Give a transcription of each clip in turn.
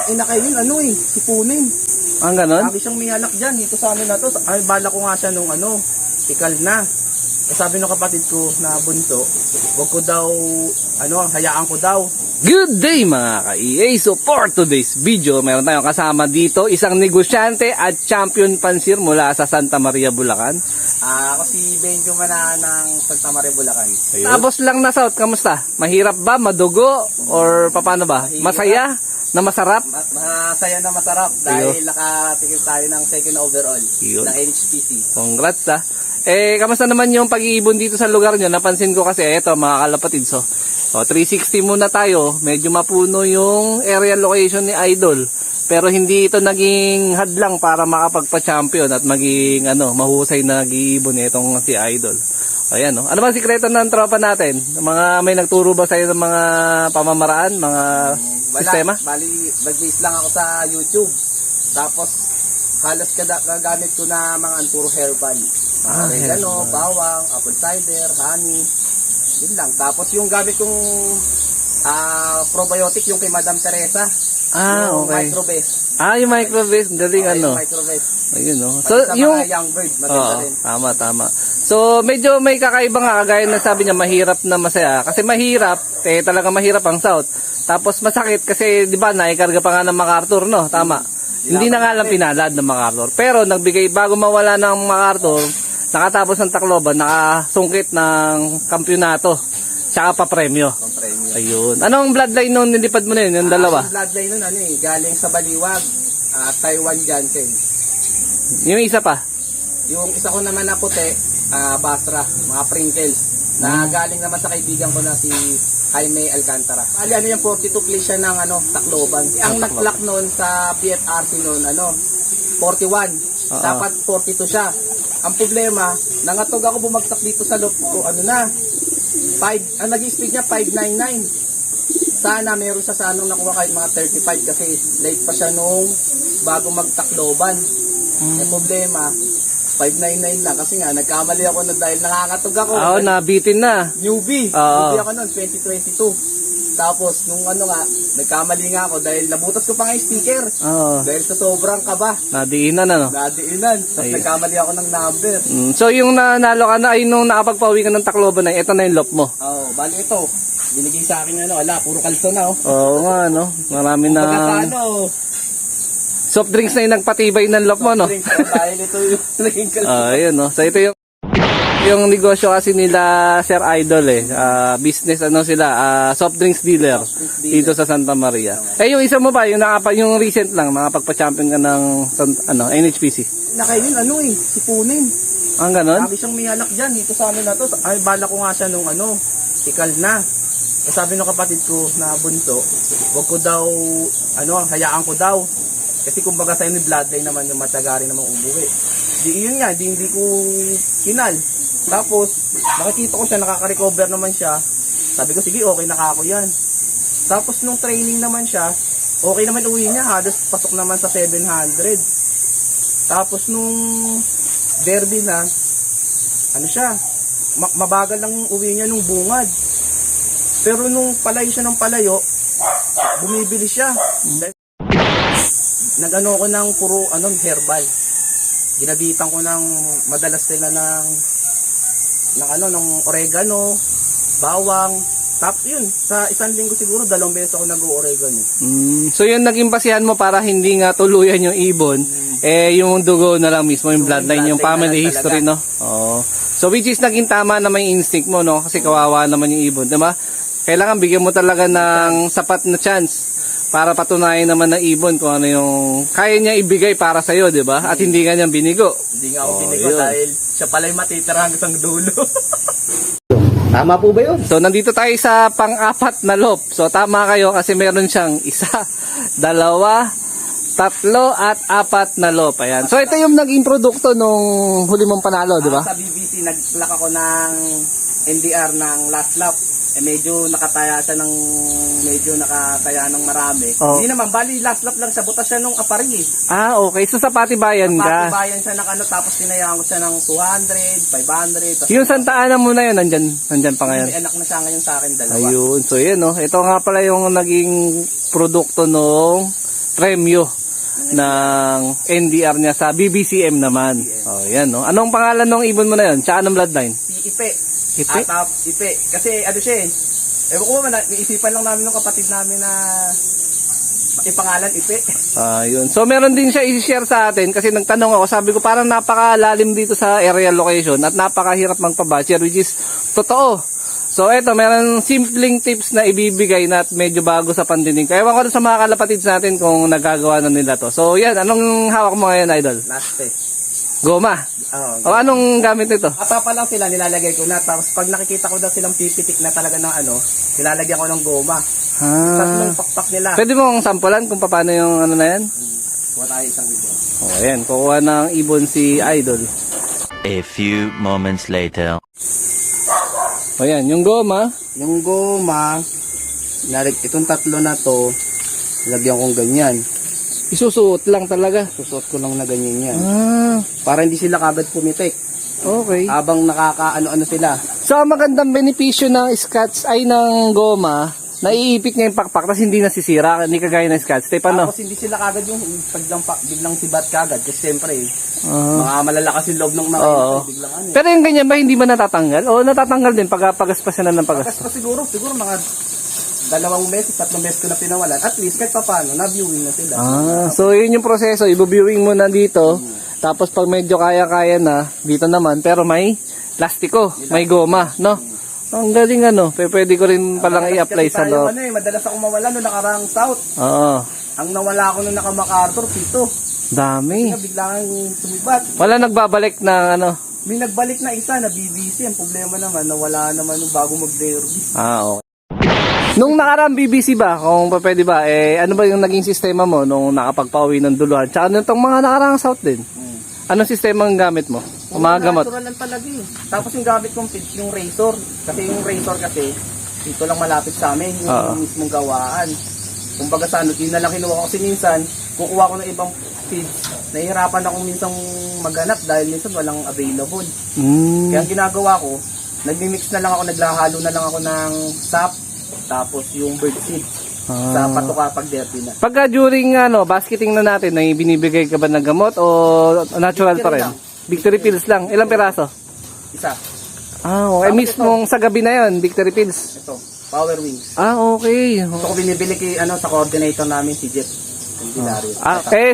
Inakay yun, sipunin. Ang ganon? Sabi siyang may halak dyan, dito sa ano na to. Ay, bala ko nga siya nung tikal na. Eh, sabi ng kapatid ko na bunso, wag ko daw, hayaan ko daw. Good day mga ka-EA! So for today's video, meron tayong kasama dito, isang negosyante at champion pansir mula sa Santa Maria, Bulacan. Ako si Benjo Mana ng Santa Maria, Bulacan. Ayun. Tapos lang na South, kamusta? Mahirap ba? Madugo? Or paano ba? Masaya? Na masarap? Masaya na masarap dahil nakatikip tayo ng second overall ng NHPC. Congrats ah! Eh, kamusta naman yung pag-iibon dito sa lugar nyo? Napansin ko kasi, eto mga kalapatid, so 360 muna tayo. Medyo mapuno yung area location ni Idol. Pero hindi ito naging hadlang para makapagpa-champion at maging mahusay na nag-iibon itong si Idol. Ayan, no? Ano ba sikreto ng tropa natin? May nagturo ba sa'yo ng mga pamamaraan, mga sistema? Bali, nag-base lang ako sa YouTube. Tapos, halos gagamit ko na mga puro herbal. Oregano, bawang, apple cider, honey. Yun lang. Tapos yung gamit kong probiotic, yung kay Madam Teresa. Yung okay. Microbest. Yung Microbest. Galing Yung Microbest. Ayun, no? So, yung mga young bird, maganda rin. Tama. So, medyo may kakaiba nga, kagaya na sabi niya, mahirap na masaya. Kasi mahirap, talaga mahirap ang South. Tapos masakit kasi, di ba, naikarga pa nga ng MacArthur, no? Tama. Hindi na nga lang pinalad ng MacArthur. Pero, nagbigay, bago mawala ng MacArthur, nakatapos ng Tacloban, nakasungkit ng kampyonato. Tsaka pa premyo. Ayun. Anong bloodline nung nilipad mo na yun, yung dalawa? Yung bloodline nun, galing sa Baliwag, Taiwan Jansen. Yung isa pa? Yung isa ko naman na puti, Basra, mga Pringles. Na galing naman sa kaibigan ko na si Jaime Alcantara. Bali, yung 42 place siya ng Tacloban. Ang nag-lock noon sa BFRC noon, 41. Dapat 42 siya. Ang problema, nangatog ako bumagsak dito sa loob ko, ang nag-speed niya 599. Sana meron siya sa nakuha kahit mga 35 kasi late pa siya nung bago magtakloban. Ang problema, 599 lang kasi nga nagkamali ako dahil nakakatog ako. Nabitin na. Newbie. Newbie ako noon, 2022. Tapos, nung nagkamali nga ako dahil nabutas ko pa nga yung sticker. Dahil sa sobrang kaba. Nadiinan no? Nadiinan. Tapos nagkamali ako ng number. So, yung nanalo ka na, ay nung nakapagpauwi ka ng Tacloban na, ito na yung lop mo. Bali ito. Binigay sa akin puro kalso na Oo nga, no? Marami na. Soft drinks na yung nagpatibay ng lop mo, no? Soft drinks, dahil ito yung naging kalso. Ayun, no? So, ito yung negosyo kasi nila Sir Idol business sila soft drinks dealer dito sa Santa Maria. Yung isa mo pa yung recent lang nakapagpa-champion ka ng NHPC. Nakainin sipunin. Ang ganon? Sabi siyang may halak dyan dito sa na to. Ay, bala ko nga siya nung tikal na. Eh, sabi ng kapatid ko na bunso, wag ko daw hayaan ko daw. Kasi kumbaga sa inyo bloodline naman yung matagari namang umuwi. Yun nga, hindi ko kinal. Tapos, nakikita ko siya, nakaka-recover naman siya. Sabi ko, sige, okay na ako yan. Tapos, nung training naman siya, okay naman uwi niya. Halos pasok naman sa 700. Tapos, nung derby na, mabagal lang uwi niya nung bungad. Pero nung palayo siya ng palayo, bumibili siya. Nag-ano ko ng puro herbal. Ginabitan ko ng madalas sila ng oregano, bawang. Tapos yun, sa isang linggo siguro 2 beses ako nag-oregano. So yun naging basihan mo para hindi nga tuluyan yung ibon, yung dugo na lang mismo, yung bloodline, yung family history, no? So which is naging tama na may instinct mo, no? Kasi kawawa naman yung ibon, diba? Kailangan bigyan mo talaga ng sapat na chance para patunayan naman ng ibon kung ano yung kaya niya ibigay para sa'yo, di ba? At hindi ka niya binigo. Hindi nga ako binigo dahil siya pala yung matitira hanggang dulo. Tama po ba yun? So, nandito tayo sa pang-apat na lop. So, tama kayo kasi meron siyang 1, 2, 3, at 4 na lop. Ayan. So, ito yung naging produkto nung huli mong panalo, di ba? Sa BBC, nag-plak ako ng NDR ng last lap. Medyo nakataya ng marami. Hindi naman, bali last lap lang siya, butas siya nung aparing okay. So sa Patibayan ka? Patibayan siya ng tapos pinayaan ko siya ng 200, 500. Yung Santa Ana mo na yun, nandyan pa ngayon? May anak na siya ngayon sa akin, 2. Ayun, so yun, no? Ito nga pala yung naging produkto nung premyo ng NDR niya sa BBCM naman. Oh, yan, no? Anong pangalan ng ibon mo na yun? Tsaka anong bloodline? Si Ipe. Ipe? Ipe. Kasi ano siya eh. Ewan ko ba, naisipan lang namin ng kapatid namin na ipangalan Ipe. Yun. So meron din siya i-share sa atin kasi nagtanong ako, sabi ko parang napakalalim dito sa area location at napakahirap magpa-butcher, which is totoo. So eto, meron simpleng tips na ibibigay na at medyo bago sa pandinig. Kaya ewan ko sa mga kalapatids natin kung nagagawa na nila to. So yan, anong hawak mo ngayon, Idol? Last eh. Goma. O anong gamit nito? Atapa lang sila, nilalagay ko na. Tapos pag nakikita ko daw silang pipitik na talaga ng ano, nilalagyan ko ng goma. Tatlong pakpak nila. Pwede mong sampulan kung paano yung ano na yan? Kuha tayo isang video. O ayan, kukuha ng ibon si Idol. A few moments later. O ayan, yung goma. Yung goma, itong tatlo na to, lagyan kong ganyan. Isusuot lang talaga. Susuot ko lang na ganyan yan. Para hindi sila kagad pumitik. Okay. Habang nakakaano-ano sila. So, ang magandang benepisyo ng scotch ay ng goma, naiipit niya yung pakpak, tapos hindi nasisira, hindi kagaya ng scotch tape, ano? Tapos hindi sila kagad yung biglang sibat kagad. Kasi siyempre, mga malalakas yung loob ng mga biglang ano. Pero yung ganyan ba, hindi ba natatanggal? O natatanggal din pag pagaspasan na ng pagaspas? Kasi siguro mga 2 beses, 3 beses ko na pinawalan. At least kahit paano, na-viewing na sila. So yun yung proseso, i-viewing mo na dito, tapos pag medyo kaya-kaya na, dito naman, pero may plastiko, may goma, no? Ang galing ano, pwede ko rin palang i-apply sa loob. Madalas ako mawala noong nakarang south. Oo. Ang nawala ako noong naka-MacArthur, 7. Dami. Kasi biglang sumibat. Wala nagbabalik na ano. May nagbalik na isa na BBC. Ang problema naman, nawala naman nung bago mag-derby. Okay. Nung nakarang BBC ba, kung pwede ba, ano ba yung naging sistema mo nung nakapagpauwi ng duluhan? Tsaka nitong mga nakarang south din. Anong sistema ang gamit mo? Mga gamot? Natural lang talaga eh. Tapos yung gamit kong feeds, yung razor. Kasi yung razor kasi, dito lang malapit sa amin, yung mismong gawaan. Kumbaga sa ano, yun na lang kinuha ko. Kasi minsan, kukuha ko ng ibang feeds, nahihirapan ako minsan maghanap dahil minsan walang available. Kaya ang ginagawa ko, nagmi-mix na lang ako, naglahalo na lang ako ng sap, tapos yung birdseed sa patuka pag derby na. Pagka during basketing na natin, may binibigay ka ba ng gamot o natural pa rin? Victory pills lang. Ilang piraso? Isa. Okay. Mismong sa gabi na yon, victory pills. Ito, Power Wings. Okay. Ito ko binibili sa coordinator namin, si Jet.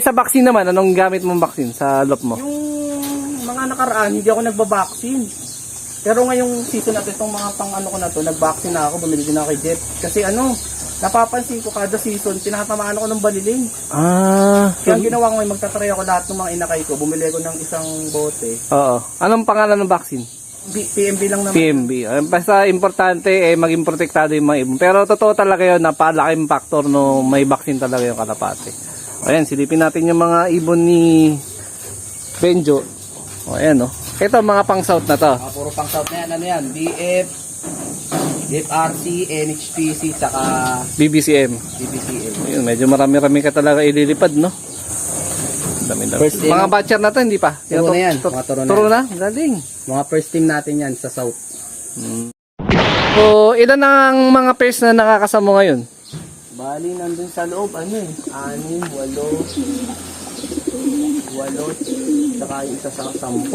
Sa vaccine naman, anong gamit mong vaccine sa lop mo? Yung mga nakaraan, hindi ako nagbabaksin. Pero ngayong season natin, itong mga pang-ano ko na to, nag-vaccine na ako, bumili din ako kay Jet. Kasi napapansin ko kada season, tinatamaan ako ng baliling. Kaya ang ginawa ko ngayon, magtatry ako lahat ng mga inakay ko. Bumili ako ng isang bote. Oo. Anong pangalan ng vaccine? PMB lang naman. PMB. Basta importante, maging protektado yung mga ibon. Pero totoo talaga yun, napalaking factor no may vaccine talaga yung kalapate. Ayan, silipin natin yung mga ibon ni Benjo. Ayan, no. Ito, mga pang-south na to. Puro pang-south na yan. Ano yan? BF, FRC, NHPC, saka BBCM. BBCM. Ayun, medyo marami-rami ka talaga ililipad, no? Dami-dami. First team. Mga batcher na to, hindi pa? Turo na yan. Mga turo na. Turo na? Galing. Mga first team natin yan sa south. So, ilan ang mga pairs na nakakasama mo ngayon? Bali, nandun sa loob, 6, 8, saka yung isa sa 10,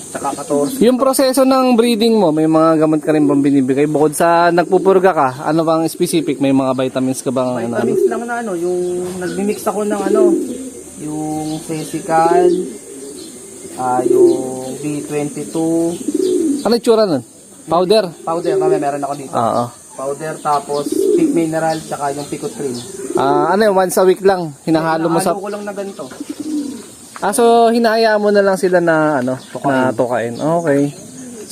saka 14. Yung proseso ng breeding mo, may mga gamot ka rin bang binibigay? Bukod sa nagpupurga ka, ano bang specific? May mga vitamins ka bang? Vitamins lang na yung nagmi-mix ako ng yung Physical, yung B22. Ano itsura nun? Powder? Powder, meron ako dito. Oo. Powder, tapos pink mineral, saka yung picot cream. Ano yun, once a week lang? Hinahalo mo sa... Hinahalo ko lang na ganito. So hinahayaan mo na lang sila na na tukain. Okay.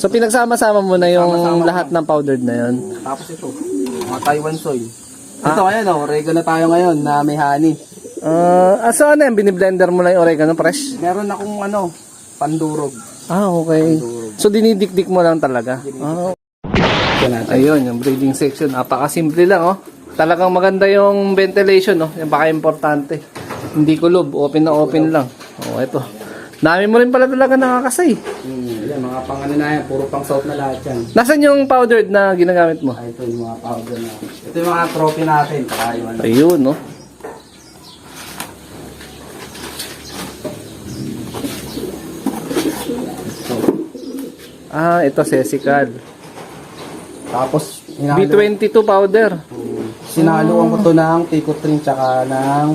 So pinagsama-sama mo na yung lahat ng powdered na yun. Tapos ito, mga Taiwan soy. Ito ayan oregano tayo ngayon na may honey. So ano yan, biniblender mo na yung oregano fresh? Meron akong pandurog. Okay. So dinidikdik mo lang talaga. Ayun, yung breeding section. Napakasimple lang, Talagang maganda yung ventilation, Yung baka-importante. Hindi kulob, open na open lang. Ito. Dami mo rin pala talaga nakakasay. Yan, mga na yan. Puro pang south na lahat yan. Nasaan yung powdered na ginagamit mo? Ito yung mga powder na. Ito yung mga trophy natin. Saka yung Ayun, Ah, ito sesical. Tapos, B22 powder. sinaluan ko to ng Ticotrin tsaka ng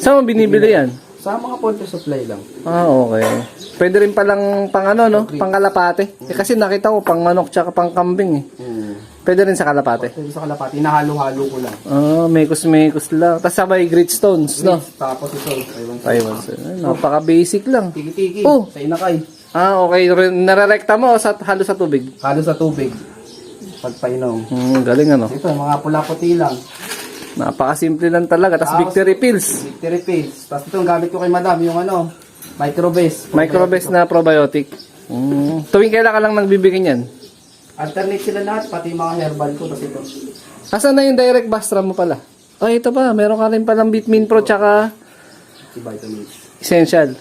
Saan mo binibili yan? sa mga poultry supply lang. Ah, okay. Pwede rin palang pang ano, no? Pang kalapate. Eh, kasi nakita ko pang manok tsaka pang kambing eh. Pwede rin sa kalapate. Pwede sa kalapati, nahalo-halo ko lang. Ah, mekos-mekos lang. Tapos sabay gritstones, no? Tapos ito, Taiwan. Napaka-basic lang. Tiki-tiki, Oh. sa inakay. Ah, okay. Nararekta mo o sa, halo sa tubig? Halo sa tubig. Pagpainom. Galing ano. Ito, mga pula-puti lang. Napakasimple lang talaga. Tapos Tapos, victory pills. Victory pills. Tapos ito, ang gamit ko kay madam, yung ano, microbase. Microbes na probiotic. Tuwing kailan ka lang nagbibigay niyan? Alternate sila lahat, pati mga herbal ko. Tapos ito. Asan na yung direct bastra mo pala? Ay, ito pa. Meron ka rin palang Vitamin Pro tsaka Si vitamins. Essential.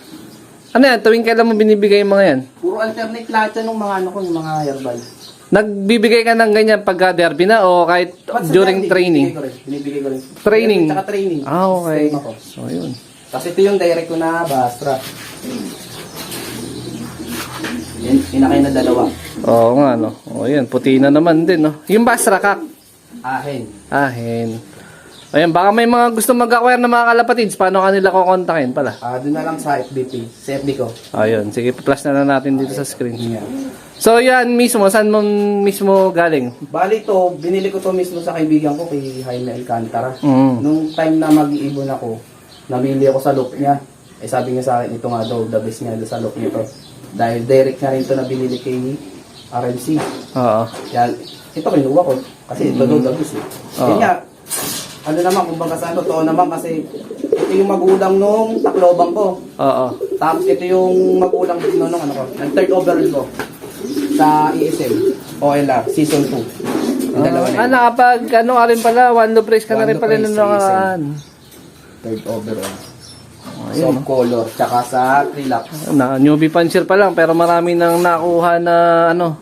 Ano yan? Tuwing kailan mo binibigay yung mga yan? Puro alternate lahat yan ng mga ano ko, yung mga herbal. Nagbibigay ka ng ganyan pagka derby na o kahit Tapos sa during training? Binibigay ko rin. Training? Tsaka training. Ah, okay. Stream ako. So, yun. Tapos ito yung direct ko na bastra. Yan, inakay na dalawa. Oo nga, no? O, yan. Puti na naman din, no? Yung bastra, kak. Ahin. Ahin. Ayan, baka may mga gusto mag-acquire ng mga kalapatids. Paano kanila kukontakin pala? Doon na lang sa FBP. Sa FB ko. Ayun, sige, plus na natin dito sa screen. Yan. So, yan mismo. Saan mo mismo galing? Bali to, binili ko to mismo sa kaibigan ko kay Jaime Alcantara. Nung time na mag-iibon ako, namili ako sa loop niya. Eh sabi niya sa akin, ito nga daw, the best niya sa loop nito. Dahil direct na rin to na binili kay RMC. Oo. Yan, ito kinuha ko. Kasi ito daw the best eh. Oo. Kaya, ano naman, kumbaga sa totoo naman kasi ito yung magulang nung Tacloban ko. Oo. Tapos ito yung magulang nung ano ko, ng third overall ko sa ESL, OLR, season 2. Yung dalawa na yun. Nakapag, ano ka rin pala, one low price ka na rin One low pala price, ng nakaraan. Third overall. Ayun. Soft color, tsaka sa relax. Newbie puncher pa lang, pero marami nang nakuha na, ano,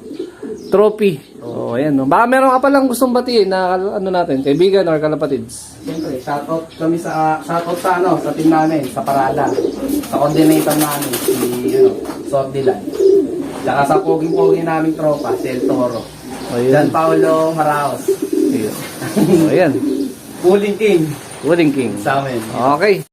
trophy. Oh, ayan, no. Baka meron ka palang gustong batiin na, ano natin, kaibigan or kalapatids. Siyempre, shoutout kami shoutout sa ano, sa team namin, sa Parada. Sa coordinator namin, si, Sot Dilan. Tsaka sa poging-poging naming tropa, si El Toro. Ayun. Jan Paulo Maraos. Ayun. Oh, ayan. Cooling King Cooling King. sa amin. Okay.